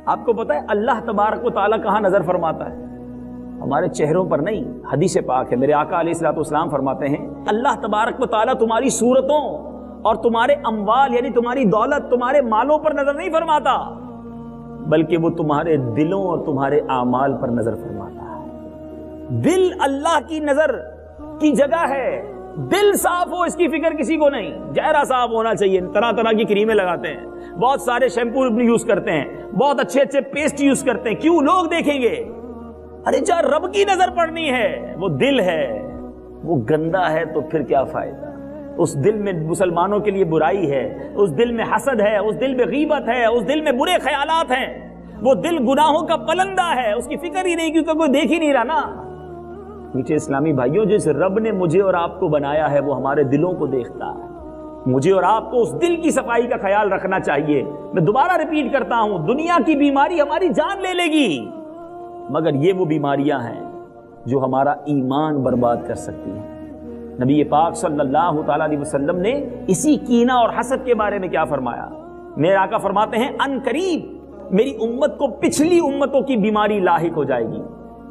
آپ کو پتا ہے اللہ تبارک و تعالیٰ کہاں نظر فرماتا ہے؟ ہمارے چہروں پر نہیں. حدیث پاک ہے، میرے آقا علیہ الصلوۃ والسلام فرماتے ہیں اللہ تبارک و تعالیٰ تمہاری صورتوں اور تمہارے اموال یعنی تمہاری دولت، تمہارے مالوں پر نظر نہیں فرماتا، بلکہ وہ تمہارے دلوں اور تمہارے اعمال پر نظر فرماتا ہے. دل اللہ کی نظر کی جگہ ہے. دل صاف ہو اس کی فکر کسی کو نہیں. چہرہ صاف ہونا چاہیے. طرح طرح کی کریمیں لگاتے ہیں، بہت سارے شیمپو یوز کرتے ہیں، بہت اچھے اچھے پیسٹ یوز کرتے ہیں. کیوں؟ لوگ دیکھیں گے. ارے جہاں رب کی نظر پڑنی ہے وہ دل ہے، وہ گندا ہے تو پھر کیا فائدہ؟ اس دل میں مسلمانوں کے لیے برائی ہے، اس دل میں حسد ہے، اس دل میں غیبت ہے، اس دل میں برے خیالات ہیں. وہ دل گناہوں کا پلندہ ہے، اس کی فکر ہی نہیں کیونکہ کوئی دیکھ ہی نہیں رہا نا. میٹھے اسلامی بھائیوں، جس رب نے مجھے اور آپ کو بنایا ہے وہ ہمارے دلوں کو دیکھتا ہے. مجھے اور آپ کو اس دل کی صفائی کا خیال رکھنا چاہیے. میں دوبارہ ریپیٹ کرتا ہوں، دنیا کی بیماری ہماری جان لے لے گی، مگر یہ وہ بیماریاں ہیں جو ہمارا ایمان برباد کر سکتی ہیں. نبی پاک صلی اللہ تعالیٰ علیہ وسلم نے اسی کینہ اور حسد کے بارے میں کیا فرمایا؟ میرے آقا فرماتے ہیں ان قریب میری امت کو پچھلی امتوں کی بیماری لاحق ہو جائے گی.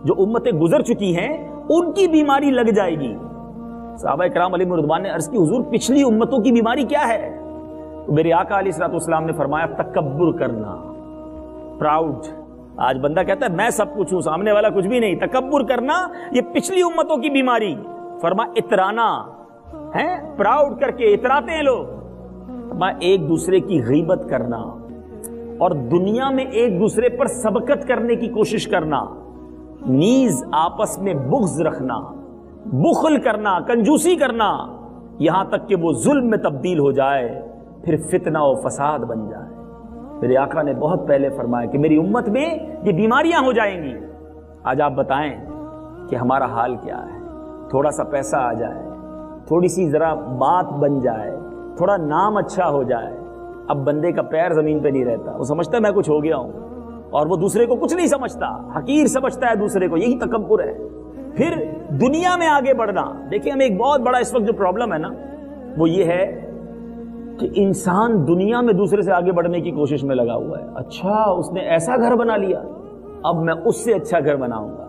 جو امتیں گزر چکی ہیں ان کی بیماری لگ جائے گی. صحابہ کرام علیہ رضوان نے عرض کی حضور پچھلی امتوں کی بیماری کیا ہے؟ تو میرے آقا علیہ الصلوۃ والسلام نے فرمایا تکبر کرنا، پراؤڈ. آج بندہ کہتا ہے میں سب کچھ ہوں، سامنے والا کچھ بھی نہیں. تکبر کرنا یہ پچھلی امتوں کی بیماری. فرما اترانا ہے، پراؤڈ کر کے اتراتے ہیں لوگ. فرما ایک دوسرے کی غیبت کرنا اور دنیا میں ایک دوسرے پر سبقت کرنے کی کوشش کرنا، نیز آپس میں بغض رکھنا، بخل کرنا، کنجوسی کرنا، یہاں تک کہ وہ ظلم میں تبدیل ہو جائے، پھر فتنہ و فساد بن جائے. میرے آقا نے بہت پہلے فرمایا کہ میری امت میں یہ بیماریاں ہو جائیں گی. آج آپ بتائیں کہ ہمارا حال کیا ہے؟ تھوڑا سا پیسہ آ جائے، تھوڑی سی ذرا بات بن جائے، تھوڑا نام اچھا ہو جائے، اب بندے کا پیر زمین پہ نہیں رہتا. وہ سمجھتا ہے میں کچھ ہو گیا ہوں، اور وہ دوسرے کو کچھ نہیں سمجھتا، حقیر سمجھتا ہے دوسرے کو. یہی تکبر ہے. پھر دنیا میں آگے بڑھنا. دیکھیں ہمیں ایک بہت بڑا اس وقت جو پرابلم ہے نا وہ یہ ہے کہ انسان دنیا میں دوسرے سے آگے بڑھنے کی کوشش میں لگا ہوا ہے. اچھا اس نے ایسا گھر بنا لیا، اب میں اس سے اچھا گھر بناؤں گا.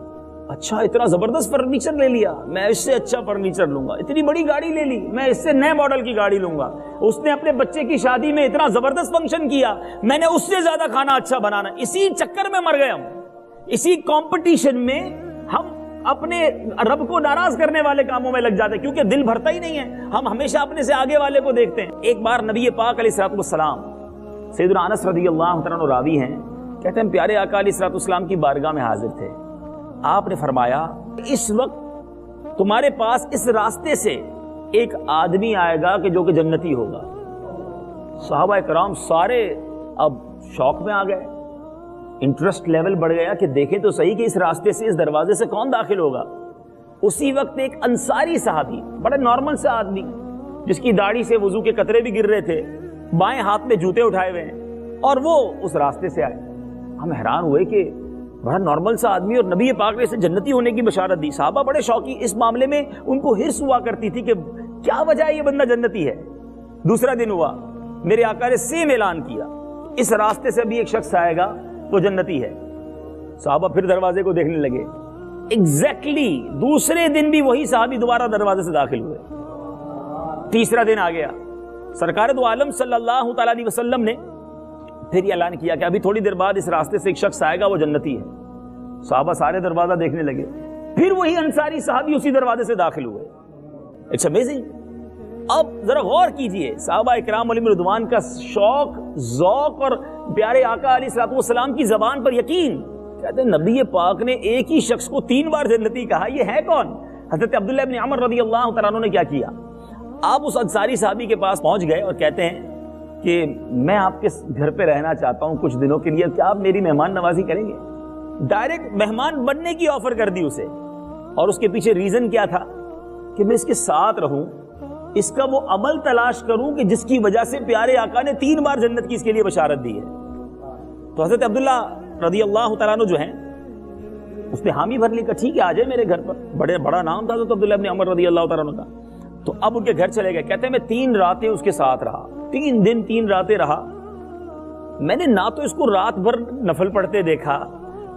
اچھا اتنا زبردست فرنیچر لے لیا، میں اس سے اچھا فرنیچر لوں گا. اتنی بڑی گاڑی لے لی، میں اس سے نئے ماڈل کی گاڑی لوں گا. اس نے اپنے بچے کی شادی میں اتنا زبردست فنکشن کیا، میں نے اس سے زیادہ کھانا اچھا بنانا. اسی چکر میں مر گئے ہم. اسی کمپٹیشن میں ہم اپنے رب کو ناراض کرنے والے کاموں میں لگ جاتے ہیں کیونکہ دل بھرتا ہی نہیں ہے. ہم ہمیشہ اپنے سے آگے والے کو دیکھتے ہیں. ایک بار نبی پاک علیہ الصلوۃ والسلام، سیدنا انس رضی اللہ عنہ راوی ہیں، کہتے ہیں پیارے آقا علیہ الصلوۃ والسلام کی بارگاہ میں حاضر تھے. آپ نے فرمایا اس وقت تمہارے پاس اس راستے سے ایک آدمی آئے گا کہ جو کہ جنتی ہوگا. صحابہ کرام سارے اب شوق میں آ گئے، انٹرسٹ لیول بڑھ گیا کہ دیکھیں تو صحیح کہ اس راستے سے، اس دروازے سے کون داخل ہوگا. اسی وقت ایک انصاری صحابی، بڑے نارمل سے آدمی جس کی داڑھی سے وضو کے قطرے بھی گر رہے تھے، بائیں ہاتھ میں جوتے اٹھائے ہوئے ہیں، اور وہ اس راستے سے آئے. ہم حیران ہوئے کہ بڑا نارمل سا آدمی اور نبی پاک نے اسے جنتی ہونے کی بشارت دی. صحابہ بڑے شوقی، اس معاملے میں ان کو ہرس ہوا کرتی تھی کہ کیا وجہ ہے یہ بندہ جنتی ہے. دوسرا دن ہوا، میرے آقا نے سیم اعلان کیا اس راستے سے بھی ایک شخص آئے گا تو جنتی ہے. صحابہ پھر دروازے کو دیکھنے لگے. ایگزیکٹلی دوسرے دن بھی وہی صحابی دوبارہ دروازے سے داخل ہوئے. تیسرا دن آ گیا، سرکار دو عالم صلی اللہ تعالیٰ علیہ وسلم نے پھر یہ اعلان کیا کہ ابھی تھوڑی دیر بعد اس راستے سے ایک شخص آئے گا، وہ جنتی ہے. صحابہ سارے دروازہ دیکھنے لگے. پھر وہی انصاری صحابی اسی دروازے سے داخل ہوئے. It's amazing. اب ذرا غور کیجئے صحابہ اکرام علیہم رضوان کا شوق، ذوق اور پیارے آقا علیہ الصلوۃ والسلام کی زبان پر یقین. کہتے ہیں نبی پاک نے ایک ہی شخص کو 3 بار جنتی کہا، یہ ہے کون؟ حضرت عبداللہ ابن عمر رضی اللہ تعالیٰ عنہ نے کیا کیا؟ آپ اس انصاری صحابی کے پاس پہنچ گئے اور کہتے ہیں کہ میں آپ کے گھر پہ رہنا چاہتا ہوں کچھ دنوں کے لیے، کیا آپ میری مہمان نوازی کریں گے؟ ڈائریکٹ مہمان بننے کی آفر کر دی اسے. اور اس کے پیچھے ریزن کیا تھا کہ میں اس کے ساتھ رہوں، اس کا وہ عمل تلاش کروں کہ جس کی وجہ سے پیارے آقا نے 3 بار جنت کی اس کے لیے بشارت دی ہے. تو حضرت عبداللہ رضی اللہ تعالیٰ عنہ جو ہیں اس نے حامی بھر لی کہ ٹھیک ہے آ جائے میرے گھر پر. بڑا نام تھا حضرت عبداللہ ابن عمر رضی اللہ تعالیٰ عنہ کا. تو اب ان کے گھر چلے گئے. کہتے ہیں میں 3 راتیں اس کے ساتھ رہا، 3 دن 3 راتیں رہا. میں نے نہ تو اس کو رات بھر نفل پڑھتے دیکھا،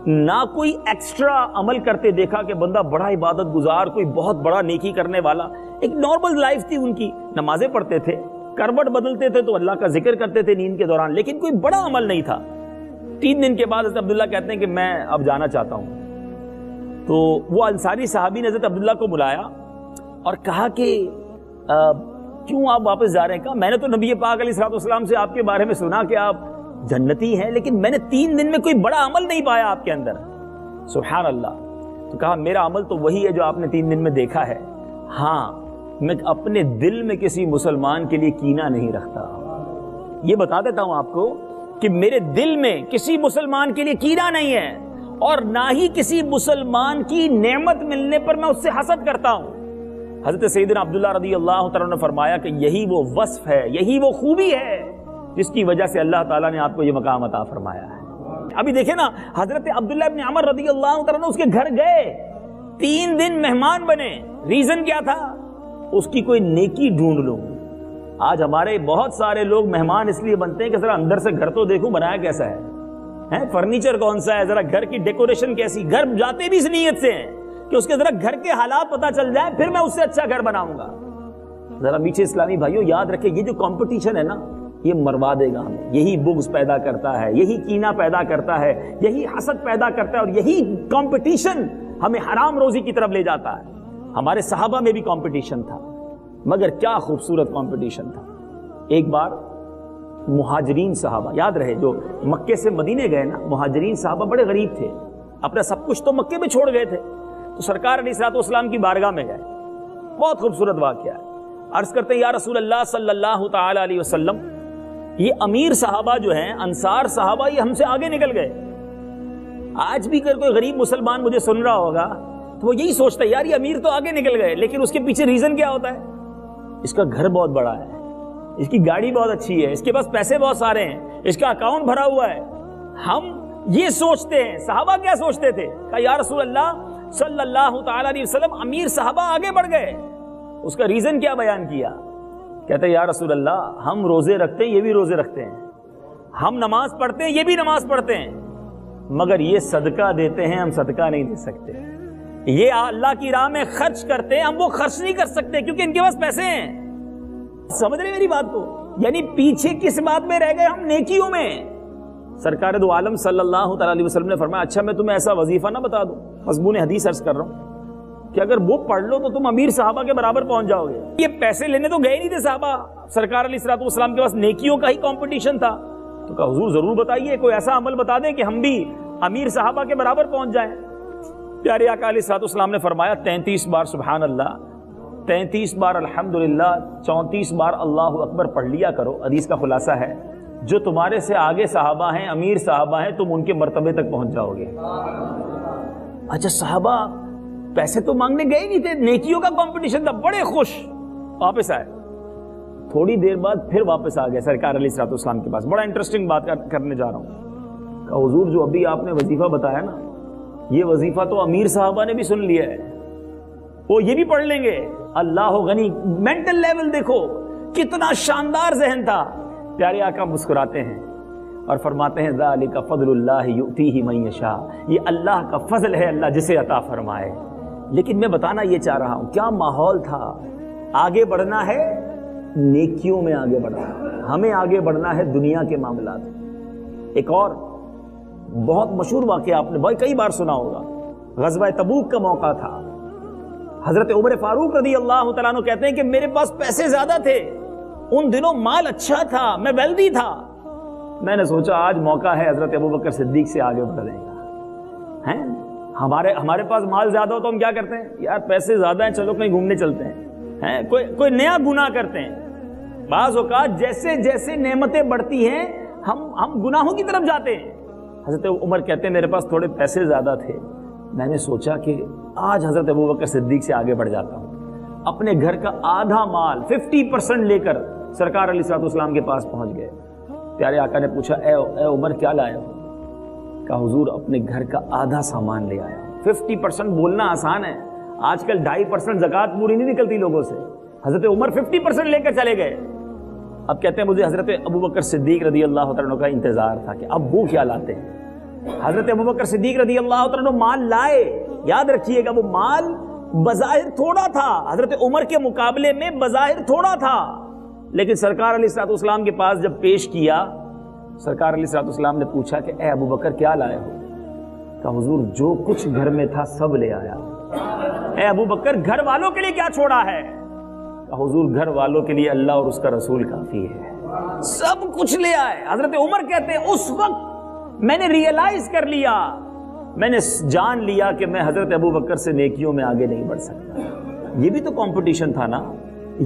نہ کوئی ایکسٹرا عمل کرتے دیکھا کہ بندہ بڑا عبادت گزار، کوئی بہت بڑا نیکی کرنے والا. ایک نارمل لائف تھی ان کی، نمازیں پڑھتے تھے، کروٹ بدلتے تھے تو اللہ کا ذکر کرتے تھے نیند کے دوران، لیکن کوئی بڑا عمل نہیں تھا. 3 دن کے بعد حضرت عبداللہ کہتے ہیں کہ میں اب جانا چاہتا ہوں. تو وہ انصاری صحابی نے حضرت عبداللہ کو بلایا اور کہا کہ کیوں آپ واپس جا رہے ہیں؟ کہا میں نے تو نبی پاک علیہ الصلوۃ والسلام سے آپ کے بارے میں سنا کہ آپ جنتی ہیں، لیکن میں نے 3 دن میں کوئی بڑا عمل نہیں پایا آپ کے اندر. سبحان اللہ. تو کہا میرا عمل تو وہی ہے جو آپ نے 3 دن میں دیکھا ہے. ہاں میں اپنے دل میں کسی مسلمان کے لیے کینہ نہیں رکھتا. یہ بتا دیتا ہوں آپ کو کہ میرے دل میں کسی مسلمان کے لیے کینہ نہیں ہے، اور نہ ہی کسی مسلمان کی نعمت ملنے پر میں اس سے حسد کرتا ہوں. حضرت سیدنا عبداللہ رضی اللہ تعالیٰ نے فرمایا کہ یہی وہ وصف ہے، یہی وہ خوبی ہے جس کی وجہ سے اللہ تعالیٰ نے آپ کو یہ مقام عطا فرمایا ہے. ابھی دیکھیں نا، حضرت عبداللہ ابن عمر رضی اللہ تعالیٰ نے اس کے گھر گئے، 3 دن مہمان بنے. ریزن کیا تھا؟ اس کی کوئی نیکی ڈھونڈ لوں. آج ہمارے بہت سارے لوگ مہمان اس لیے بنتے ہیں کہ ذرا اندر سے گھر تو دیکھوں بنایا کیسا ہے، فرنیچر کون سا ہے، ذرا گھر کی ڈیکوریشن کیسی. گھر جاتے بھی اس نیت سے ہیں کہ اس کے ذرا گھر کے حالات پتہ چل جائے، پھر میں اس سے اچھا گھر بناؤں گا. ذرا میٹھے اسلامی بھائیوں یاد رکھیں، یہ جو کمپٹیشن ہے نا، یہ مروا دے گا ہمیں. یہی بغض پیدا کرتا ہے، یہی کینہ پیدا کرتا ہے، یہی حسد پیدا کرتا ہے، اور یہی کمپٹیشن ہمیں حرام روزی کی طرف لے جاتا ہے. ہمارے صحابہ میں بھی کمپٹیشن تھا، مگر کیا خوبصورت کمپٹیشن تھا. ایک بار مہاجرین صحابہ، یاد رہے جو مکے سے مدینے گئے نا، مہاجرین صحابہ بڑے غریب تھے، اپنا سب کچھ تو مکے میں چھوڑ گئے تھے، تو سرکار علیہ الصلوۃ والسلام کی بارگاہ میں گئے. بہت خوبصورت واقعہ ہے. عرض کرتے ہیں یا رسول اللہ صلی اللہ تعالی علیہ وسلم، یہ امیر صحابہ جو ہیں، انصار صحابہ، یہ ہم سے آگے نکل گئے. آج بھی اگر کوئی غریب مسلمان مجھے سن رہا ہوگا تو وہ یہی سوچتا ہے یار یہ امیر تو آگے نکل گئے، لیکن اس کے پیچھے ریزن کیا ہوتا ہے؟ اس کا گھر بہت بڑا ہے، اس کی گاڑی بہت اچھی ہے، اس کے پاس پیسے بہت سارے ہیں، اس کا اکاؤنٹ بھرا ہوا ہے. ہم یہ سوچتے ہیں. صحابہ کیا سوچتے تھے؟ کہا یا رسول اللہ صلی اللہ تعالی علیہ وسلم، امیر صحابہ آگے بڑھ گئے. اس کا ریزن کیا بیان کیا؟ کہتے یا رسول اللہ ہم روزے رکھتے ہیں، یہ بھی روزے رکھتے ہیں، ہم نماز پڑھتے ہیں، یہ بھی نماز پڑھتے ہیں، مگر یہ صدقہ دیتے ہیں، ہم صدقہ نہیں دے سکتے. یہ اللہ کی راہ میں خرچ کرتے ہیں، ہم وہ خرچ نہیں کر سکتے کیونکہ ان کے پاس پیسے ہیں. سمجھ رہے میری بات کو؟ یعنی پیچھے کس بات میں رہ گئے ہم؟ نیکیوں میں. سرکار دو عالم صلی اللہ تعالی علیہ وسلم نے فرمایا اچھا میں تمہیں ایسا وظیفہ نہ بتا دوں، مضمون حدیث عرض کر رہا ہوں کہ اگر وہ پڑھ لو تو تم امیر صحابہ کے برابر پہنچ جاؤ گے. یہ پیسے لینے تو گئے نہیں تھے صحابہ، سرکار علیہ الصلوۃ والسلام کے پاس نیکیوں کا ہی کمپٹیشن تھا. تو کہا حضور ضرور بتائیے، کوئی ایسا عمل بتا دیں کہ ہم بھی امیر صحابہ کے برابر پہنچ جائیں. پیارے آقا علیہ الصلوۃ والسلام نے فرمایا 33 بار سبحان اللہ، 33 بار الحمدللہ، 34 بار اللہ اکبر پڑھ لیا کرو. حدیث کا خلاصہ ہے جو تمہارے سے آگے صحابہ ہیں، امیر صحابہ ہیں، تم ان کے مرتبے تک پہنچ جاؤ گے. اچھا صحابہ پیسے تو مانگنے گئے نہیں تھے، نیکیوں کا کمپٹیشن تھا، بڑے خوش واپس آئے. تھوڑی دیر بعد پھر واپس آ گئے سرکار علیہ الصلوۃ والسلام کے پاس. بڑا انٹرسٹنگ بات کرنے جا رہا ہوں. کہا حضور جو ابھی آپ نے وظیفہ بتایا نا، یہ وظیفہ تو امیر صحابہ نے بھی سن لیا ہے، وہ یہ بھی پڑھ لیں گے. اللہ غنی. مینٹل لیول دیکھو کتنا شاندار ذہن تھا. پیارے آقا مسکراتے ہیں اور فرماتے ہیں ذالک فضل اللہ یؤتیہ من یشاء، یہ اللہ کا فضل ہے، اللہ جسے عطا فرمائے. لیکن میں بتانا یہ چاہ رہا ہوں کیا ماحول تھا. آگے بڑھنا ہے نیکیوں میں، آگے بڑھنا ہمیں، آگے بڑھنا ہے دنیا کے معاملات. ایک اور بہت مشہور واقعہ آپ نے کئی بار سنا ہوگا، غزوہ تبوک کا موقع تھا. حضرت عمر فاروق رضی اللہ تعالیٰ عنہ کہتے ہیں کہ میرے پاس پیسے زیادہ تھے، ان دنوں مال اچھا تھا، میں ویلدی تھا. میں نے سوچا آج موقع ہے حضرت ابوبکر صدیق سے آگے بڑھنے کا. ہیں ہمارے پاس مال زیادہ ہو تو ہم کیا کرتے ہیں؟ یار پیسے زیادہ ہیں، چلو کہیں گھومنے چلتے ہیں، کوئی نیا گناہ کرتے ہیں. بعض اوقات جیسے جیسے نعمتیں بڑھتی ہیں ہم گناہوں کی طرف جاتے ہیں. حضرت عمر کہتے ہیں میرے پاس تھوڑے پیسے زیادہ تھے، میں نے سوچا کہ آج حضرت ابوبکر صدیق سے آگے بڑھ جاتا ہوں. اپنے گھر کا آدھا مال 50% لے کر سرکار علیہ الصلوۃ والسلام کے پاس پہنچ گئے. پیارے آقا نے پوچھا اے عمر کیا لائے ہو؟ کہا حضور اپنے گھر کا آدھا سامان لے آیا. 50% بولنا آسان ہے، آج کل 2.5% زکوٰۃ پوری نہیں نکلتی لوگوں سے. حضرت عمر 50% لے کر چلے گئے اب کہتے ہیں مجھے حضرت ابوبکر صدیق رضی اللہ تعالیٰ عنہ کا انتظار تھا کہ اب وہ کیا لاتے ہیں۔ حضرت ابوبکر صدیق رضی اللہ تعالیٰ عنہ مال لائے، یاد رکھیے گا وہ مال بظاہر تھوڑا تھا، حضرت عمر کے مقابلے میں بظاہر تھوڑا تھا، لیکن سرکار علیہ الصلوۃ والسلام کے پاس جب پیش کیا، سرکار علیہ الصلوۃ والسلام نے پوچھا کہ اے ابوبکر کیا لائے ہو؟ کہا حضور جو کچھ گھر میں تھا سب لے آیا۔ اے ابوبکر گھر والوں کے لیے کیا چھوڑا ہے؟ کہا حضور گھر والوں کے لیے اللہ اور اس کا رسول کافی ہے، سب کچھ لے آئے۔ حضرت عمر کہتے ہیں اس وقت میں نے ریئلائز کر لیا، میں نے جان لیا کہ میں حضرت ابوبکر سے نیکیوں میں آگے نہیں بڑھ سکتا۔ یہ بھی تو کمپٹیشن تھا نا،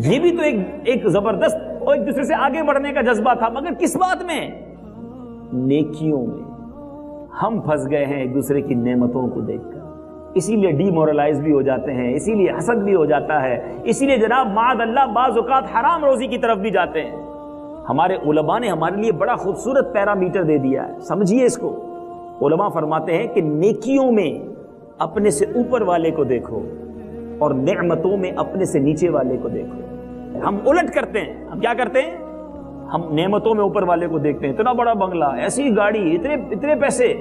یہ بھی تو ایک زبردست اور ایک دوسرے سے آگے بڑھنے کا جذبہ تھا، مگر کس بات میں؟ نیکیوں میں۔ ہم پھنس گئے ہیں ایک دوسرے کی نعمتوں کو دیکھ کر، اسی لیے ڈی مورلائز بھی ہو جاتے ہیں، اسی لیے حسد بھی ہو جاتا ہے، اسی لیے جناب معاذ اللہ بعض اوقات حرام روزی کی طرف بھی جاتے ہیں۔ ہمارے علماء نے ہمارے لیے بڑا خوبصورت پیرامیٹر دے دیا ہے، سمجھیے اس کو۔ علماء فرماتے ہیں کہ نیکیوں میں اپنے سے اوپر والے کو دیکھو اور نعمتوں میں اپنے سے نیچے والے کو دیکھو۔ ہم الٹ کرتے ہیں، ہم کیا کرتے ہیں؟ ہم نعمتوں میں اوپر والے کو دیکھتے ہیں، اتنا بڑا بنگلہ، ایسی گاڑی، اتنے پیسے،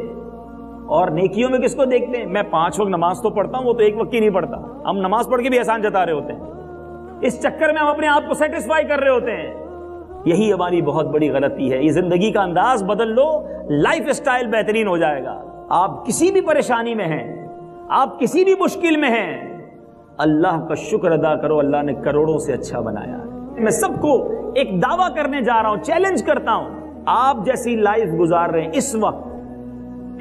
اور نیکیوں میں کس کو دیکھتے ہیں؟ میں 5 وقت نماز تو پڑھتا ہوں، وہ تو ایک وقت کی نہیں پڑھتا، ہم نماز پڑھ کے بھی احسان جتا رہے ہوتے ہیں، اس چکر میں ہم اپنے آپ کو سیٹسفائی کر رہے ہوتے ہیں۔ یہی ہماری بہت بڑی غلطی ہے۔ یہ زندگی کا انداز بدل لو، لائف اسٹائل بہترین ہو جائے گا۔ آپ کسی بھی پریشانی میں ہیں، آپ کسی بھی مشکل میں ہیں، اللہ کا شکر ادا کرو، اللہ نے کروڑوں سے اچھا بنایا ہے۔ میں سب کو ایک دعویٰ کرنے جا رہا ہوں، چیلنج کرتا ہوں، آپ جیسی لائف گزار رہے ہیں اس وقت،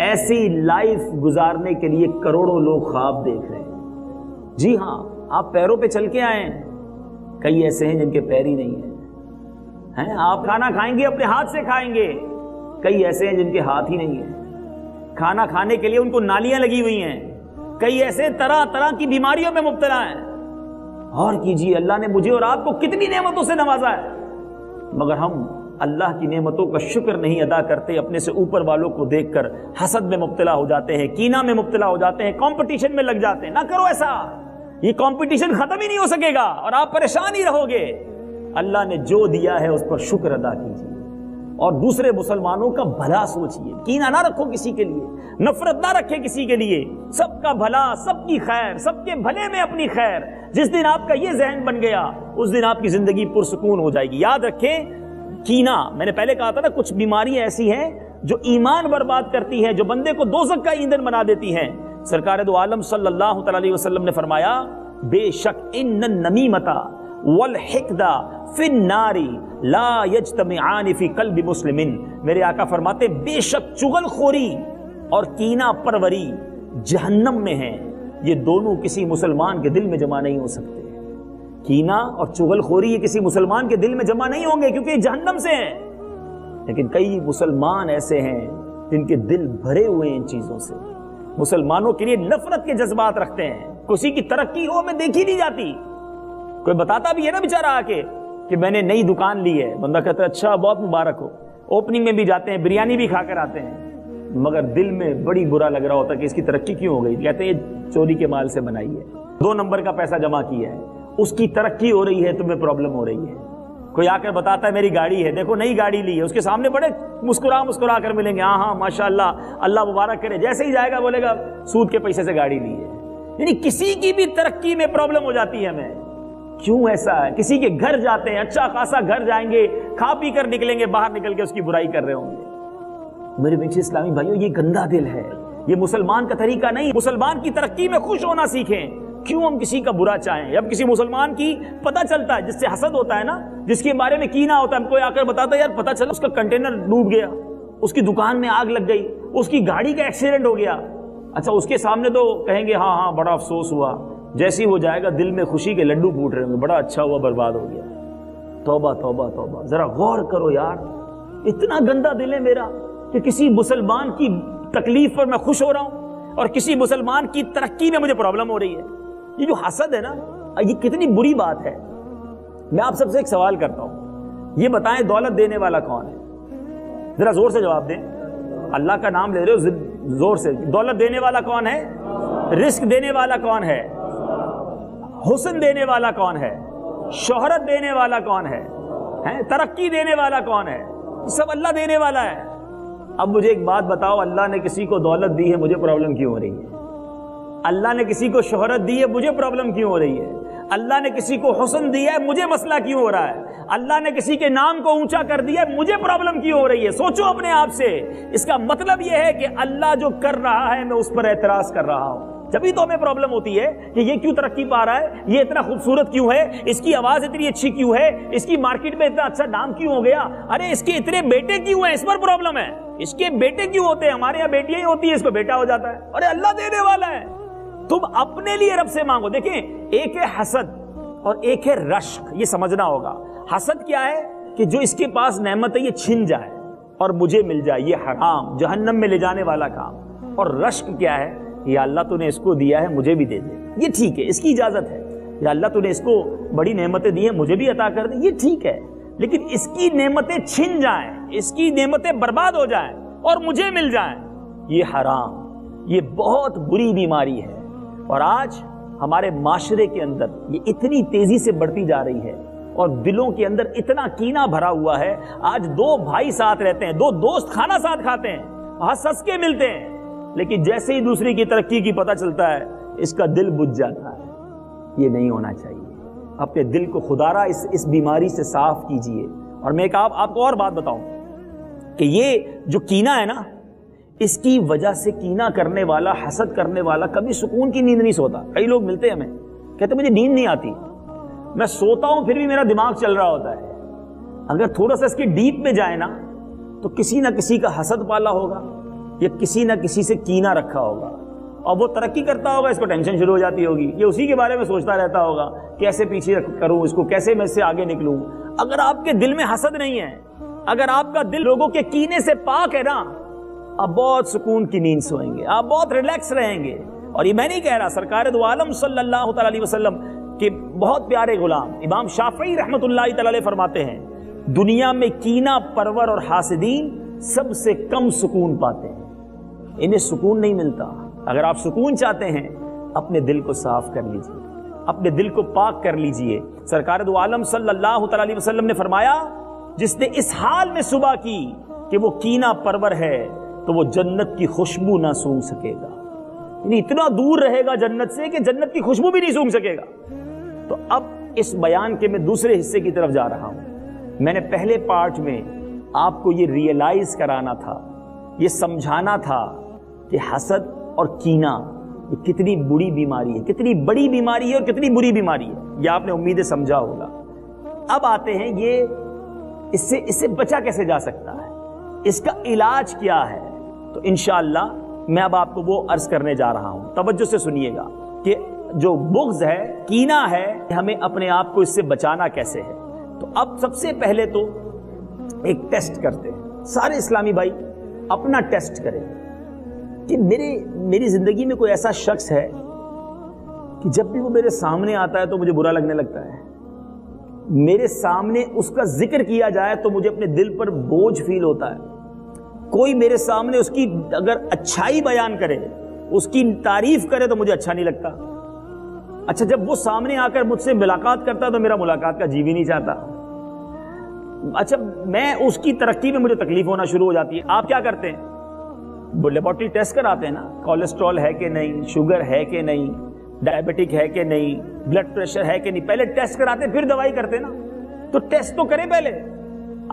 ایسی لائف گزارنے کے لیے کروڑوں لوگ خواب دیکھ رہے ہیں۔ جی ہاں، آپ پیروں پہ چل کے آئے ہیں، کئی ایسے ہیں جن کے پیر ہی نہیں ہیں۔ آپ کھانا کھائیں گے اپنے ہاتھ سے کھائیں گے، کئی ایسے ہیں جن کے ہاتھ ہی نہیں ہیں۔ کھانا کھانے کے لیے ان کو نالیاں لگی ہوئی ہیں، کئی ایسے طرح طرح کی بیماریوں میں مبتلا ہیں۔ اور کیجیے، اللہ نے مجھے اور آپ کو کتنی نعمتوں سے نوازا ہے، مگر ہم اللہ کی نعمتوں کا شکر نہیں ادا کرتے، اپنے سے اوپر والوں کو دیکھ کر حسد میں مبتلا ہو جاتے ہیں، کینہ میں مبتلا ہو جاتے ہیں، کمپٹیشن میں لگ جاتے ہیں۔ نہ کرو ایسا، یہ کمپٹیشن ختم ہی نہیں ہو سکے گا اور آپ پریشان ہی رہو گے۔ اللہ نے جو دیا ہے اس پر شکر ادا کیجیے اور دوسرے مسلمانوں کا بھلا سوچیے، کینہ نہ رکھو کسی کے لیے، نفرت نہ رکھے کسی کے لیے، سب کا بھلا، سب کی خیر، سب کے بھلے میں اپنی خیر۔ جس دن آپ کا یہ ذہن بن گیا اس دن آپ کی زندگی پرسکون ہو جائے گی۔ یاد رکھیں، کینہ، میں نے پہلے کہا تھا نا، کچھ بیماریاں ایسی ہیں جو ایمان برباد کرتی ہیں، جو بندے کو دوزخ کا ایندھن بنا دیتی ہیں۔ سرکار دو عالم صلی اللہ تعالی علیہ وسلم نے فرمایا، بے شک ان النمیمۃ والحقد فی النار لا یجتمعان فی قلب مسلم، میرے آقا فرماتے بے شک چغل خوری اور کینہ پروری جہنم میں ہیں، یہ دونوں کسی مسلمان کے دل میں جمع نہیں ہو سکتے۔ کینہ اور چغل خوری یہ کسی مسلمان کے دل میں جمع نہیں ہوں گے کیونکہ یہ جہنم سے ہیں، لیکن کئی مسلمان ایسے ہیں جن کے دل بھرے ہوئے ہیں ان چیزوں سے، مسلمانوں کے لیے نفرت کے جذبات رکھتے ہیں، کسی کی ترقی ہو میں دیکھی نہیں جاتی۔ کوئی بتاتا بھی ہے نا بیچارہ آ کے کہ میں نے نئی دکان لی ہے، بندہ کہتا ہے اچھا بہت مبارک ہو، اوپننگ میں بھی جاتے ہیں، بریانی بھی کھا کر آتے ہیں، مگر دل میں بڑی برا لگ رہا ہوتا ہے کہ اس کی ترقی کیوں ہو گئی، کہتے ہیں یہ چوری کے مال سے بنائی ہے، 2 نمبر کا پیسہ جمع کیا ہے، اس کی ترقی ہو رہی ہے، تمہیں پرابلم ہو رہی ہے۔ کوئی آ کر بتاتا ہے میری گاڑی ہے، دیکھو نئی گاڑی لی ہے، اس کے سامنے بڑے مسکرا کر ملیں گے، ہاں ہاں ماشاءاللہ اللہ مبارک کرے، جیسے ہی جائے گا بولے گا سود کے پیسے سے گاڑی لی ہے۔ یعنی کسی کی بھی ترقی میں پرابلم ہو جاتی ہے ہمیں، کیوں ایسا ہے؟ کسی کے گھر جاتے ہیں، اچھا خاصا گھر جائیں گے، کھا پی کر نکلیں گے، باہر نکل کے اس کی برائی کر رہے ہوں گے۔ میرے میٹھے اسلامی بھائیوں، یہ گندا دل ہے، یہ مسلمان کا طریقہ نہیں۔ مسلمان کی ترقی میں خوش ہونا سیکھیں، کیوں ہم کسی کا برا چاہیں؟ اب کسی مسلمان کی پتہ چلتا ہے، جس سے حسد ہوتا ہے نا، جس کے بارے میں کینہ ہوتا ہے، ہم کوئی آ کر بتاتا ہے یار پتہ چلا اس کا کنٹینر ڈوب گیا، اس کی دکان میں آگ لگ گئی، اس کی گاڑی کا ایکسیڈنٹ ہو گیا، اچھا اس کے سامنے تو کہیں گے ہاں ہاں بڑا افسوس ہوا، جیسے ہی وہ جائے گا دل میں خوشی کے لڈو پھوٹ رہے ہوں گے، بڑا اچھا ہوا برباد ہو گیا۔ توبہ توبہ توبہ، ذرا غور کرو یار، اتنا گندا دل ہے میرا کہ کسی مسلمان کی تکلیف پر میں خوش ہو رہا ہوں اور کسی مسلمان کی ترقی میں مجھے پرابلم ہو رہی ہے۔ یہ جو حسد ہے نا، یہ کتنی بری بات ہے۔ میں آپ سب سے ایک سوال کرتا ہوں، یہ بتائیں دولت دینے والا کون ہے؟ ذرا زور سے جواب دیں، اللہ کا نام لے رہے ہو زور سے، دولت دینے والا کون ہے؟ رزق دینے والا کون ہے؟ حسن دینے والا کون ہے؟ شہرت دینے والا کون ہے؟ ہیں ترقی دینے والا کون ہے؟ سب اللہ دینے والا ہے۔ اب مجھے ایک بات بتاؤ، اللہ نے کسی کو دولت دی ہے، مجھے پرابلم کیوں ہو رہی ہے؟ اللہ نے کسی کو شہرت دی ہے، مجھے پرابلم کیوں ہو رہی ہے؟ اللہ نے کسی کو حسن دیا ہے، مجھے مسئلہ کیوں ہو رہا ہے؟ اللہ نے کسی کے نام کو اونچا کر دیا ہے، مجھے پرابلم کیوں ہو رہی ہے؟ سوچو اپنے آپ سے۔ اس کا مطلب یہ ہے کہ اللہ جو کر رہا ہے میں اس پر اعتراض کر رہا ہوں، جبھی تو ہمیں پرابلم ہوتی ہے کہ یہ کیوں ترقی پا رہا ہے، یہ اتنا خوبصورت کیوں ہے، اس کی آواز اتنی اچھی کیوں ہے، اس کی مارکیٹ میں اتنا اچھا نام کیوں ہو گیا، ارے اس کے اتنے بیٹے کیوں ہیں، اس پر پرابلم ہے۔ اس کے بیٹے کیوں ہوتے ہیں؟ ہمارے یہاں بیٹیاں ہی ہوتی ہیں، اس کو بیٹا ہو جاتا ہے۔ ارے اللہ دینے والا ہے، تم اپنے لیے رب سے مانگو۔ دیکھیں، ایک ہے حسد اور ایک ہے رشک، یہ سمجھنا ہوگا۔ حسد کیا ہے؟ کہ جو اس کے پاس نعمت ہے یہ چھن جائے اور مجھے مل جائے، یہ حرام، جہنم میں لے جانے والا کام۔ اور رشک کیا ہے؟ یا اللہ تو نے اس کو دیا ہے، مجھے بھی دے دے، یہ ٹھیک ہے، اس کی اجازت ہے۔ یا اللہ تو نے اس کو بڑی نعمتیں دی ہیں، مجھے بھی عطا کر دے، یہ ٹھیک ہے، لیکن اس کی نعمتیں چھن جائیں، اس کی نعمتیں برباد ہو جائیں اور مجھے مل جائیں، یہ حرام، یہ بہت بری بیماری ہے۔ اور آج ہمارے معاشرے کے اندر یہ اتنی تیزی سے بڑھتی جا رہی ہے اور دلوں کے اندر اتنا کینہ بھرا ہوا ہے۔ آج دو بھائی ساتھ رہتے ہیں، دو دوست کھانا ساتھ کھاتے ہیں، ہنس ہنس کے ملتے ہیں، لیکن جیسے ہی دوسری کی ترقی کی پتہ چلتا ہے اس کا دل بجھ جاتا ہے۔ یہ نہیں ہونا چاہیے۔ اپنے دل کو خدارا اس بیماری سے صاف کیجئے۔ اور میں آپ کو اور بات بتاؤں کہ یہ جو کینہ ہے نا، اس کی وجہ سے کینہ کرنے والا، حسد کرنے والا کبھی سکون کی نیند نہیں سوتا۔ کئی لوگ ملتے ہیں ہمیں، کہتے مجھے نیند نہیں آتی، میں سوتا ہوں پھر بھی میرا دماغ چل رہا ہوتا ہے۔ اگر تھوڑا سا اس کے ڈیپ میں جائے نا تو کسی نہ کسی کا حسد پالا ہوگا یا کسی نہ کسی سے کینہ رکھا ہوگا، اور وہ ترقی کرتا ہوگا، اس کو ٹینشن شروع ہو جاتی ہوگی، یہ اسی کے بارے میں سوچتا رہتا ہوگا، کیسے پیچھے کروں اس کو، کیسے میں اس سے آگے نکلوں۔ اگر آپ کے دل میں حسد نہیں ہے، اگر آپ کا دل لوگوں کے کینے سے پاک ہے نا، آپ بہت سکون کی نیند سوئیں گے، آپ بہت ریلیکس رہیں گے۔ اور یہ میں نہیں کہہ رہا، سرکار دو عالم صلی اللہ تعالی علیہ وسلم کے بہت پیارے غلام امام شافعی رحمۃ اللہ تعالی علیہ فرماتے ہیں، دنیا میں کینہ پرور اور حاسدین سب سے کم سکون پاتے ہیں، انہیں سکون نہیں ملتا۔ اگر آپ سکون چاہتے ہیں اپنے دل کو صاف کر لیجئے، اپنے دل کو پاک کر لیجئے۔ سرکار دو عالم صلی اللہ تعالی علیہ وسلم نے فرمایا، جس نے اس حال میں صبح کی کہ وہ کینہ پرور ہے تو وہ جنت کی خوشبو نہ سونگھ سکے گا، یعنی اتنا دور رہے گا جنت سے کہ جنت کی خوشبو بھی نہیں سونگھ سکے گا۔ تو اب اس بیان کے میں دوسرے حصے کی طرف جا رہا ہوں۔ میں نے پہلے پارٹ میں آپ کو یہ ریئلائز کرانا تھا، یہ سمجھانا تھا کہ حسد اور کینہ یہ کتنی بری بیماری ہے، کتنی بڑی بیماری ہے اور کتنی بری بیماری ہے، یہ آپ نے امیدیں سمجھا ہوگا۔ اب آتے ہیں یہ اس سے بچا کیسے جا سکتا ہے، اس کا علاج کیا ہے۔ تو انشاءاللہ میں اب آپ کو وہ عرض کرنے جا رہا ہوں، توجہ سے سنیے گا کہ جو بغض ہے، کینہ ہے، ہمیں اپنے آپ کو اس سے بچانا کیسے ہے۔ تو اب سب سے پہلے تو ایک ٹیسٹ کرتے ہیں، سارے اسلامی بھائی اپنا ٹیسٹ کریں کہ میری زندگی میں کوئی ایسا شخص ہے کہ جب بھی وہ میرے سامنے آتا ہے تو مجھے برا لگنے لگتا ہے، میرے سامنے اس کا ذکر کیا جائے تو مجھے اپنے دل پر بوجھ فیل ہوتا ہے، کوئی میرے سامنے اس کی اگر اچھائی بیان کرے، اس کی تعریف کرے تو مجھے اچھا نہیں لگتا۔ اچھا جب وہ سامنے آ کر مجھ سے ملاقات کرتا ہے تو میرا ملاقات کا جی بھی نہیں چاہتا۔ اچھا میں اس کی ترقی میں مجھے تکلیف ہونا شروع ہو جاتی ہے۔ آپ کیا کرتے ہیں؟ لیبارٹری ٹیسٹ کراتے ہیں نا، کولیسٹرول ہے کہ نہیں، شوگر ہے کہ نہیں، ڈائبٹک ہے کہ نہیں، بلڈ پریشر ہے کہ نہیں، پہلے ٹیسٹ کراتے پھر دوائی کرتے نا۔ تو ٹیسٹ تو کریں پہلے۔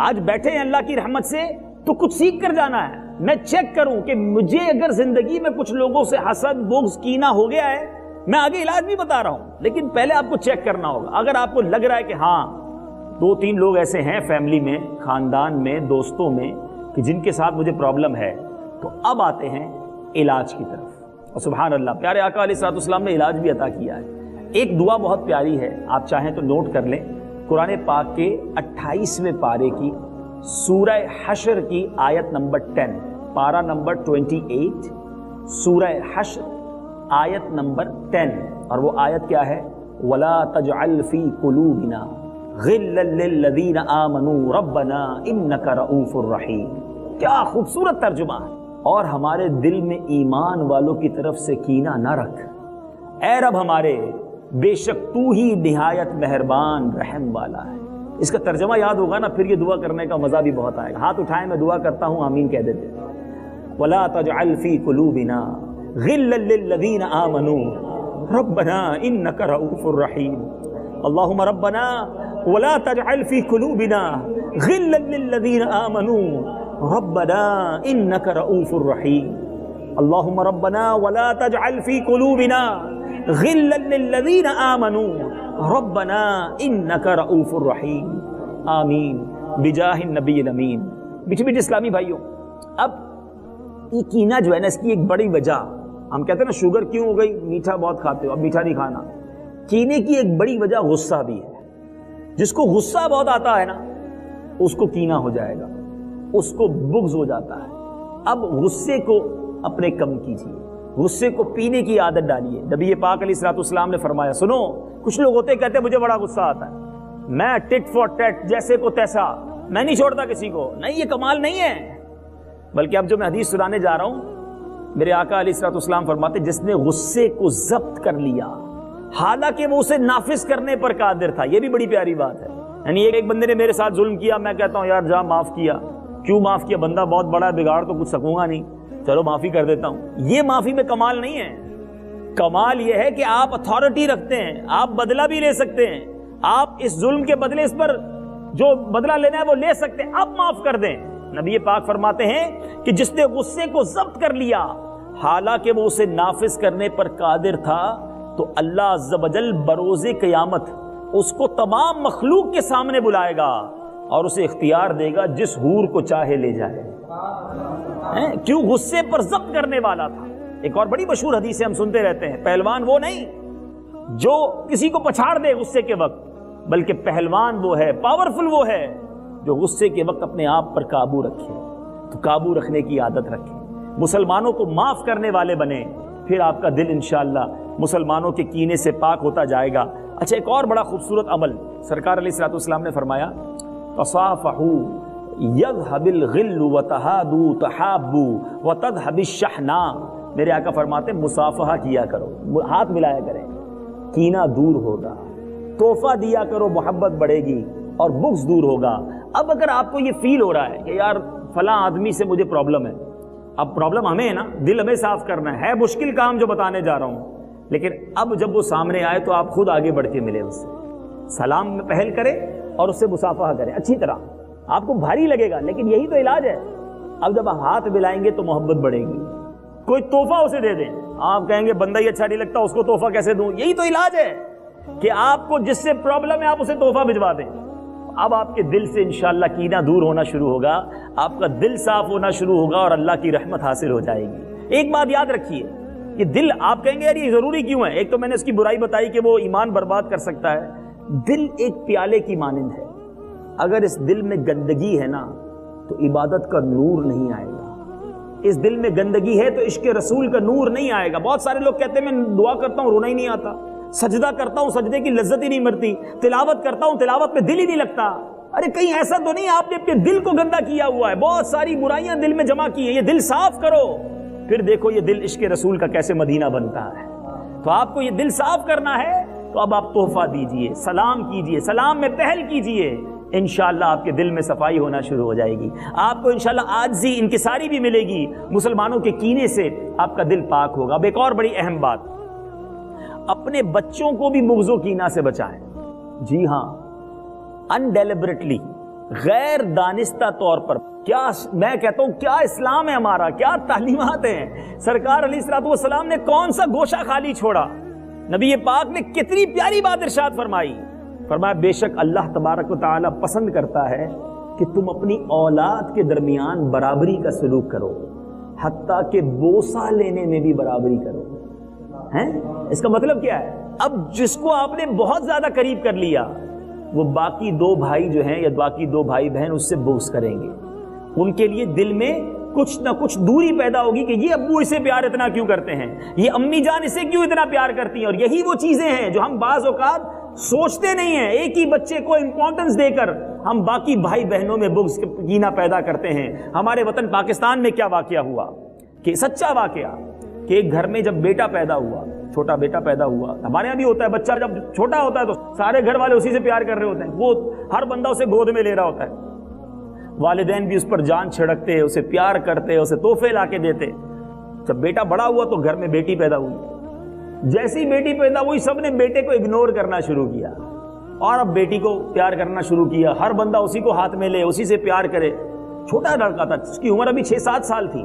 آج بیٹھے ہیں اللہ کی رحمت سے تو کچھ سیکھ کر جانا ہے، میں چیک کروں کہ مجھے اگر زندگی میں کچھ لوگوں سے حسد، بغض، کینہ ہو گیا ہے، میں آگے علاج بھی بتا رہا ہوں، لیکن پہلے آپ کو چیک کرنا ہوگا۔ اگر آپ کو لگ رہا ہے کہ ہاں 2-3 لوگ ایسے ہیں فیملی میں، خاندان میں، دوستوں میں کہ جن کے ساتھ مجھے پرابلم ہے، تو اب آتے ہیں علاج کی طرف۔ اور سبحان اللہ، پیارے آقا علیہ الصلوۃ والسلام نے علاج بھی عطا کیا ہے۔ ایک دعا بہت پیاری ہے، آپ چاہیں تو نوٹ کر لیں، قرآن پاک کے 28ویں پارے کی سورہ حشر کی آیت نمبر 10، پارہ نمبر 28، سورہ حشر آیت نمبر 10، اور وہ آیت کیا ہے؟ وَلَا تَجْعَلْ فِي قُلُوبِنَا غِلًّا لِّلَّذِينَ آمَنُوا رَبَّنَا إِنَّكَ رَءُوفٌ رَحِيمٌ۔ کیا خوبصورت ترجمہ ہے۔ اور ہمارے دل میں ایمان والوں کی طرف سے کینہ نہ رکھ، اے رب ہمارے، بے شک تو ہی نہایت مہربان رحم والا ہے۔ اس کا ترجمہ یاد ہوگا نا، پھر یہ دعا کرنے کا مزہ بھی بہت آئے گا. ہاتھ اٹھائیں، میں دعا کرتا ہوں، آمین کہہ دیتے. وَلَا تَجْعَلْ فِي قُلُوبِنَا غِلًّا لِّلَّذِينَ آمَنُوا رَبَّنَا إِنَّكَ رَءُوفٌ رَحِيمٌ. اللهم ربنا ولا تجعل في قلوبنا غلا للذين آمنوا ربنا إنك رؤوف رحيم. اللهم ربنا ولا تجعل في قلوبنا غلا للذين آمنوا ربنا إنك رؤوف رحيم. آمین بجاہ النبی الامین. بیٹھے بیٹھے اسلامی بھائیوں، اب یہ کینہ جو ہے نا، اس کی ایک بڑی وجہ، ہم کہتے ہیں نا شوگر کیوں ہو گئی، میٹھا بہت کھاتے ہو، اب میٹھا نہیں کھانا. کینے کی ایک بڑی وجہ غصہ بھی ہے. جس کو غصہ بہت آتا ہے نا، اس کو کینہ ہو جائے گا، اس کو بغض ہو جاتا ہے. اب غصے کو اپنے کم کیجیے، غصے کو پینے کی عادت ڈالیے. نبی پاک علیہ الصلوۃ والسلام نے فرمایا، سنو، کچھ لوگ ہوتے کہتے مجھے بڑا غصہ آتا ہے، میں ٹٹ فور ٹٹ، جیسے کو تیسا، میں نہیں چھوڑتا کسی کو. نہیں، یہ کمال نہیں ہے. بلکہ اب جو میں حدیث سنانے جا رہا ہوں، میرے آقا علیہ الصلوۃ والسلام فرماتے جس نے غصے کو ضبط کر لیا حالانکہ وہ اسے نافذ کرنے پر قادر تھا. یہ بھی بڑی پیاری بات ہے. یعنی ایک بندے نے میرے ساتھ ظلم کیا، میں کہتا ہوں یار جا معاف کیا. کیوں معاف کیا؟ بندہ بہت بڑا ہے، بگاڑ تو کچھ سکوں گا نہیں، چلو معافی کر دیتا ہوں. یہ معافی میں کمال نہیں ہے. کمال یہ ہے کہ آپ اتھارٹی رکھتے ہیں، آپ بدلہ بھی لے سکتے ہیں، آپ اس ظلم کے بدلے اس پر جو بدلہ لینا ہے وہ لے سکتے ہیں، آپ معاف کر دیں. نبی پاک فرماتے ہیں کہ جس نے غصے کو ضبط کر لیا حالانکہ وہ اسے نافذ کرنے پر قادر تھا، تو اللہ عز و جل بروز قیامت اس کو تمام مخلوق کے سامنے بلائے گا اور اسے اختیار دے گا جس حور کو چاہے لے جائے. کیوں؟ غصے پر ضبط کرنے والا تھا. ایک اور بڑی مشہور حدیث ہم سنتے رہتے ہیں، پہلوان وہ نہیں جو کسی کو پچھاڑ دے غصے کے وقت، بلکہ پہلوان وہ ہے، پاورفل وہ ہے جو غصے کے وقت اپنے آپ پر قابو رکھے. تو قابو رکھنے کی عادت رکھے، مسلمانوں کو معاف کرنے والے بنے، پھر آپ کا دل انشاءاللہ مسلمانوں کے کینے سے پاک ہوتا جائے گا. اچھا، ایک اور بڑا خوبصورت عمل سرکار علیہ الصلوۃ والسلام نے فرمایا، تصافحوا یذهب الغل وتہادوا تحابوا وتذهب الشحناء. میرے آقا فرماتے ہیں مصافحہ کیا کرو، ہاتھ ملایا کریں، کینہ دور ہوگا. تحفہ دیا کرو، محبت بڑھے گی اور بغض دور ہوگا. اب اگر آپ کو یہ فیل ہو رہا ہے کہ یار فلاں آدمی سے مجھے پرابلم ہے، اب پرابلم ہمیں ہے نا، دل ہمیں صاف کرنا ہے مشکل کام جو بتانے جا رہا ہوں، لیکن اب جب وہ سامنے آئے تو آپ خود آگے بڑھ کے ملے، اس سے سلام میں پہل کرے اور اس سے مصافحہ کرے اچھی طرح. آپ کو بھاری لگے گا لیکن یہی تو علاج ہے. اب جب ہاتھ ملائیں گے تو محبت بڑھے گی. کوئی تحفہ اسے دے دیں، آپ کہیں گے بندہ ہی اچھا نہیں لگتا، اس کو تحفہ کیسے دوں؟ یہی تو علاج ہے کہ آپ کو جس سے پرابلم ہے آپ اسے تحفہ بھجوا دیں. اب آپ کے دل سے انشاءاللہ کینہ دور ہونا شروع ہوگا، آپ کا دل صاف ہونا شروع ہوگا اور اللہ کی رحمت حاصل ہو جائے گی. ایک بات یاد رکھیے، یہ دل، آپ کہیں گے یار یہ ضروری کیوں ہے؟ ایک تو میں نے اس کی برائی بتائی کہ وہ ایمان برباد کر سکتا ہے. دل ایک پیالے کی مانند ہے، اگر اس دل میں گندگی ہے نا تو عبادت کا نور نہیں آئے گا. اس دل میں گندگی ہے تو عشق رسول کا نور نہیں آئے گا. بہت سارے لوگ کہتے ہیں میں دعا کرتا ہوں رونا ہی نہیں آتا، سجدہ کرتا ہوں سجدے کی لذت ہی نہیں مرتی، تلاوت کرتا ہوں تلاوت میں دل ہی نہیں لگتا. ارے کہیں ایسا تو نہیں آپ نے اپنے دل کو گندا کیا ہوا ہے، بہت ساری برائیاں دل میں جمع کی ہیں. یہ دل صاف کرو، پھر دیکھو یہ دل عشق رسول کا کیسے مدینہ بنتا ہے. تو آپ کو یہ دل صاف کرنا ہے تو اب آپ تحفہ دیجئے، سلام کیجئے، سلام میں پہل کیجئے، انشاءاللہ آپ کے دل میں صفائی ہونا شروع ہو جائے گی. آپ کو انشاءاللہ عاجزی انکساری بھی ملے گی، مسلمانوں کے کینے سے آپ کا دل پاک ہوگا. اب ایک اور بڑی اہم بات، اپنے بچوں کو بھی بغض و کینہ سے بچائیں. جی ہاں، انڈیلیبریٹلی، غیر دانستہ طور پر. کیا میں کہتا ہوں کیا اسلام ہے ہمارا، کیا تعلیمات ہیں. سرکار علیہ الصلوۃ والسلام نے کون سا گوشہ خالی چھوڑا. نبی پاک نے کتنی پیاری بات ارشاد فرمائی. فرمایا بے شک اللہ تبارک و تعالی پسند کرتا ہے کہ تم اپنی اولاد کے درمیان برابری کا سلوک کرو، حتیٰ کہ بوسہ لینے میں بھی برابری کرو. ہیں اس کا مطلب کیا ہے؟ اب جس کو آپ نے بہت زیادہ قریب کر لیا، وہ باقی دو بھائی جو ہیں یا باقی دو بھائی بہن اس سے بغض کریں گے. ان کے لیے دل میں کچھ نہ کچھ دوری پیدا ہوگی کہ یہ ابو اسے پیار اتنا کیوں کرتے ہیں، یہ امی جان اسے کیوں اتنا پیار کرتی ہیں. اور یہی وہ چیزیں ہیں جو ہم بعض اوقات سوچتے نہیں ہیں. ایک ہی بچے کو امپورٹنس دے کر ہم باقی بھائی بہنوں میں بغض کینہ پیدا کرتے ہیں. ہمارے وطن پاکستان میں کیا واقعہ ہوا کہ سچا واقعہ کہ ایک گھر میں جب بیٹا پیدا ہوا، چھوٹا بیٹا پیدا ہوا. ہمارے یہاں بھی ہوتا ہے, بچہ جب چھوٹا ہوتا ہے تو سارے گھر والے اسی سے پیار کر رہے ہوتے ہیں, وہ ہر بندہ اسے گود میں لے رہا ہوتا ہے. والدین بھی اس پر جان چھڑکتے, اسے پیار کرتے, اسے تحفے لا کے دیتے. جب بیٹا بڑا ہوا تو گھر میں بیٹی پیدا ہوئی. جیسی بیٹی پیدا ہوئی سب نے بیٹے کو اگنور کرنا شروع کیا اور اب بیٹی کو پیار کرنا شروع کیا. ہر بندہ اسی کو ہاتھ میں لے, اسی سے پیار کرے. چھوٹا لڑکا تھا, اس کی عمر ابھی 6-7 سال تھی.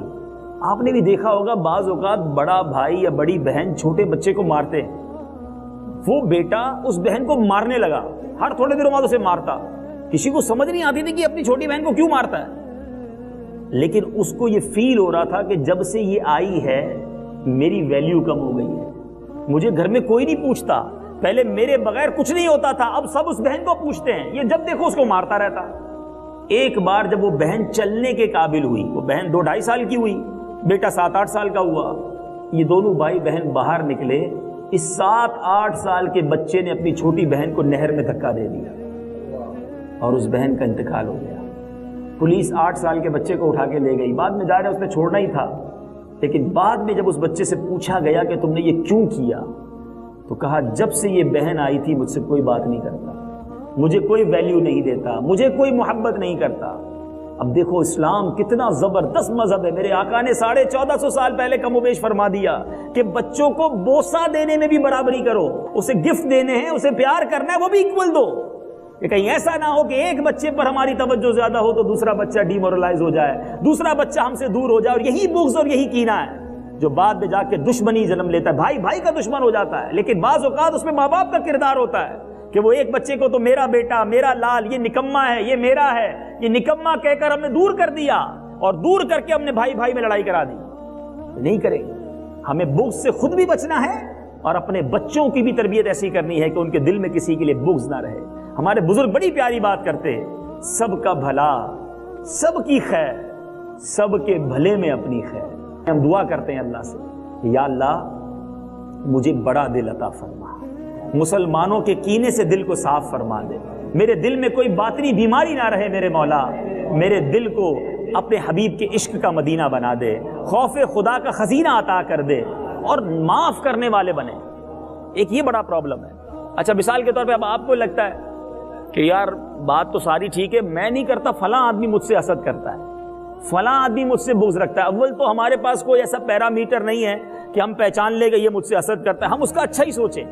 آپ نے بھی دیکھا ہوگا بعض اوقات بڑا بھائی یا بڑی بہن چھوٹے بچے کو مارتے, وہ بیٹا اس بہن کو مارنے لگا, ہر تھوڑے دنوں بعد اسے مارتا. کسی کو سمجھ نہیں آتی تھی کہ اپنی چھوٹی بہن کو کیوں مارتا ہے, لیکن اس کو یہ فیل ہو رہا تھا کہ جب سے یہ آئی ہے میری ویلیو کم ہو گئی ہے, مجھے گھر میں کوئی نہیں پوچھتا, پہلے میرے بغیر کچھ نہیں ہوتا تھا, اب سب اس بہن کو پوچھتے ہیں. یہ جب دیکھو اس کو مارتا رہتا. ایک بار جب وہ بہن چلنے کے قابل ہوئی, وہ بہن 2-2.5 سال کی ہوئی, بیٹا 7-8 سال کا ہوا, یہ دونوں بھائی بہن باہر نکلے. اس 7-8 سال کے بچے نے اپنی چھوٹی بہن کو نہر میں دھکا دے دیا اور اس بہن کا انتقال ہو گیا. پولیس 8 سال کے بچے کو اٹھا کے لے گئی. بعد میں ظاہر ہے اس نے چھوڑنا ہی تھا, لیکن بعد میں جب اس بچے سے پوچھا گیا کہ تم نے یہ کیوں کیا, تو کہا جب سے یہ بہن آئی تھی مجھ سے کوئی بات نہیں کرتا, مجھے کوئی ویلیو نہیں دیتا, مجھے کوئی محبت نہیں کرتا. اب دیکھو اسلام کتنا زبردست مذہب ہے. میرے آقا نے 1450 سال پہلے کم و بیش فرما دیا کہ بچوں کو بوسہ دینے میں بھی برابری کرو, اسے گفٹ دینے ہیں, اسے پیار کرنا ہے, وہ بھی ایکول دو. کہ کہیں ایسا نہ ہو کہ ایک بچے پر ہماری توجہ زیادہ ہو تو دوسرا بچہ ڈی مورلائز ہو جائے, دوسرا بچہ ہم سے دور ہو جائے, اور یہی بغض اور یہی کینہ ہے جو بعد میں جا کے دشمنی جنم لیتا ہے. بھائی بھائی کا دشمن ہو جاتا ہے, لیکن بعض اوقات اس میں ماں باپ کا کردار ہوتا ہے کہ وہ ایک بچے کو تو میرا بیٹا, میرا لال, یہ نکما ہے, یہ میرا ہے, یہ نکما کہہ کر ہم نے دور کر دیا, اور دور کر کے ہم نے بھائی بھائی میں لڑائی کرا دی. نہیں کریں. ہمیں بغض سے خود بھی بچنا ہے اور اپنے بچوں کی بھی تربیت ایسی کرنی ہے کہ ان کے دل میں کسی کے لیے بغض نہ رہے. ہمارے بزرگ بڑی پیاری بات کرتے ہیں, سب کا بھلا, سب کی خیر, سب کے بھلے میں اپنی خیر. ہم دعا کرتے ہیں اللہ سے, یا اللہ مجھے بڑا دل عطا فرما, مسلمانوں کے کینے سے دل کو صاف فرما دے, میرے دل میں کوئی باطنی بیماری نہ رہے میرے مولا, میرے دل کو اپنے حبیب کے عشق کا مدینہ بنا دے, خوف خدا کا خزینہ عطا کر دے, اور معاف کرنے والے بنے. ایک یہ بڑا پرابلم ہے. اچھا مثال کے طور پہ اب آپ کو لگتا ہے کہ یار بات تو ساری ٹھیک ہے, میں نہیں کرتا, فلاں آدمی مجھ سے حسد کرتا ہے, فلاں آدمی مجھ سے بغض رکھتا ہے. اول تو ہمارے پاس کوئی ایسا پیرامیٹر نہیں ہے کہ ہم پہچان لے گا یہ مجھ سے حسد کرتا ہے, ہم اس کا اچھا ہی سوچیں,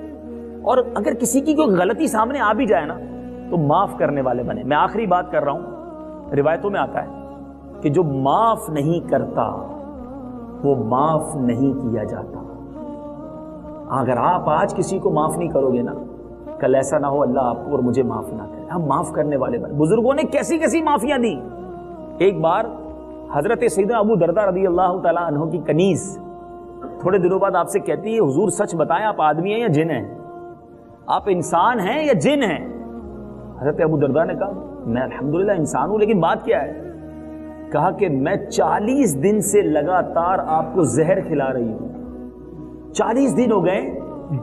اور اگر کسی کی کوئی غلطی سامنے آ بھی جائے نا تو معاف کرنے والے بنے. میں آخری بات کر رہا ہوں, روایتوں میں آتا ہے کہ جو معاف نہیں کرتا وہ معاف نہیں کیا جاتا. اگر آپ آج کسی کو معاف نہیں کرو گے نا, کل ایسا نہ ہو اللہ آپ کو اور مجھے معاف نہ کرے. ہم معاف کرنے والے بنے. بزرگوں نے کیسی کیسی معافیاں دی. ایک بار حضرت سیدنا ابو دردہ رضی اللہ تعالیٰ عنہ کی کنیز تھوڑے دنوں بعد آپ سے کہتی ہے, حضور سچ بتائیں آپ آدمی ہیں یا جن ہیں, آپ انسان ہیں یا جن ہیں؟ حضرت ابو دردہ نے کہا میں الحمدللہ انسان ہوں, لیکن بات کیا ہے؟ کہا کہ میں 40 دن سے لگاتار آپ کو زہر کھلا رہی ہوں, 40 دن ہو گئے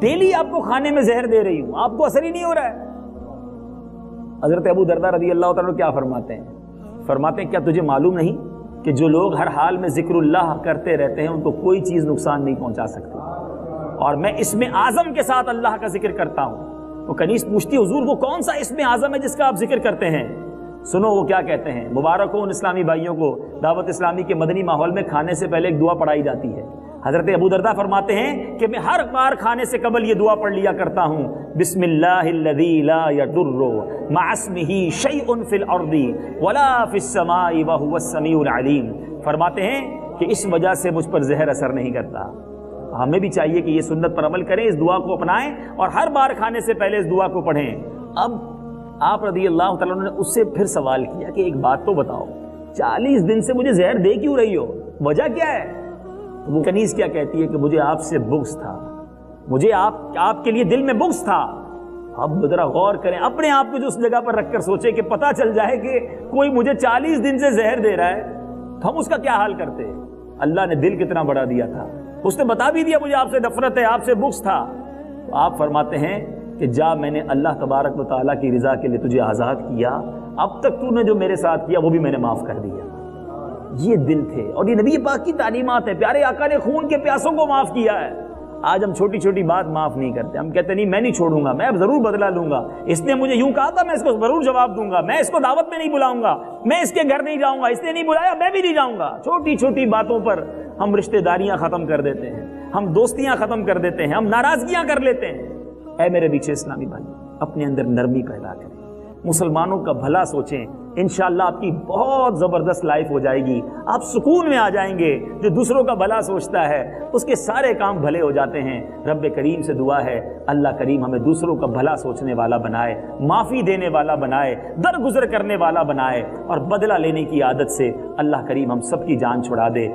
ڈیلی آپ کو کھانے میں زہر دے رہی ہوں, آپ کو اثر ہی نہیں ہو رہا ہے. حضرت ابو دردہ رضی اللہ تعالیٰ کیا فرماتے ہیں؟ فرماتے ہیں کیا تجھے معلوم نہیں کہ جو لوگ ہر حال میں ذکر اللہ کرتے رہتے ہیں ان کو کوئی چیز نقصان نہیں پہنچا سکتی, اور میں اسم اعظم کے ساتھ اللہ کا ذکر کرتا ہوں. وہ کنیز پوچھتی حضور وہ کون سا اسم اعظم ہے جس کا آپ ذکر کرتے ہیں؟ سنو وہ کیا کہتے ہیں. مبارک ہو ان اسلامی بھائیوں کو, دعوت اسلامی کے مدنی ماحول میں کھانے سے پہلے ایک دعا پڑھائی جاتی ہے. حضرت ابو دردہ فرماتے ہیں کہ میں ہر بار کھانے سے قبل یہ دعا پڑھ لیا کرتا ہوں, بسم اللہ الذی لا یضر مع اسمہ شیء فی الارض ولا فی السماء وہو السمیع العلیم. فرماتے ہیں کہ اس وجہ سے مجھ پر زہر اثر نہیں کرتا. ہمیں بھی چاہیے کہ یہ سنت پر عمل کریں, اس دعا کو اپنائیں اور ہر بار کھانے سے پہلے اس دعا کو پڑھیں. اب آپ رضی اللہ تعالیٰ نے اس سے پھر سوال کیا کہ ایک بات تو بتاؤ, 40 دن سے مجھے زہر دے کیوں رہی ہو, وجہ کیا ہے؟ وہ کنیز کیا کہتی ہے کہ مجھے آپ سے بغض تھا, مجھے آپ کے لیے دل میں بغض تھا. اب ذرا غور کریں اپنے آپ کو جو اس جگہ پر رکھ کر سوچے کہ پتہ چل جائے کہ کوئی مجھے 40 دن سے زہر دے رہا ہے تو ہم اس کا کیا حال کرتے. اللہ نے دل کتنا بڑا دیا تھا, اس نے بتا بھی دیا مجھے آپ سے نفرت ہے, آپ سے بغض تھا. تو آپ فرماتے ہیں کہ جا میں نے اللہ تبارک و تعالیٰ کی رضا کے لیے تجھے آزاد کیا, اب تک تو نے جو میرے ساتھ کیا وہ بھی میں نے معاف کر دیا. یہ دل تھے, اور یہ نبی پاک کی تعلیمات ہے. پیارے آقا نے خون کے پیاسوں کو معاف کیا ہے. آج ہم چھوٹی چھوٹی بات معاف نہیں کرتے. ہم کہتے نہیں میں نہیں چھوڑوں گا, میں اب ضرور بدلہ لوں گا, اس نے مجھے یوں کہا تھا میں اس کو ضرور جواب دوں گا, میں اس کو دعوت میں نہیں بلاؤں گا, میں اس کے گھر نہیں جاؤں گا, اس نے نہیں بلایا میں بھی نہیں جاؤں گا. چھوٹی چھوٹی باتوں پر ہم رشتہ داریاں ختم کر دیتے ہیں, ہم دوستیاں ختم کر دیتے ہیں, ہم ناراضگیاں کر لیتے ہیں. اے میرے پیچھے اسلامی بھائی, اپنے اندر نرمی پیدا کریں, مسلمانوں کا بھلا سوچیں, انشاءاللہ آپ کی بہت زبردست لائف ہو جائے گی. آپ سکون میں آ جائیں گے. جو دوسروں کا بھلا سوچتا ہے اس کے سارے کام بھلے ہو جاتے ہیں. رب کریم سے دعا ہے اللہ کریم ہمیں دوسروں کا بھلا سوچنے والا بنائے, معافی دینے والا بنائے, درگزر کرنے والا بنائے, اور بدلہ لینے کی عادت سے اللہ کریم ہم سب کی جان چھڑا دے.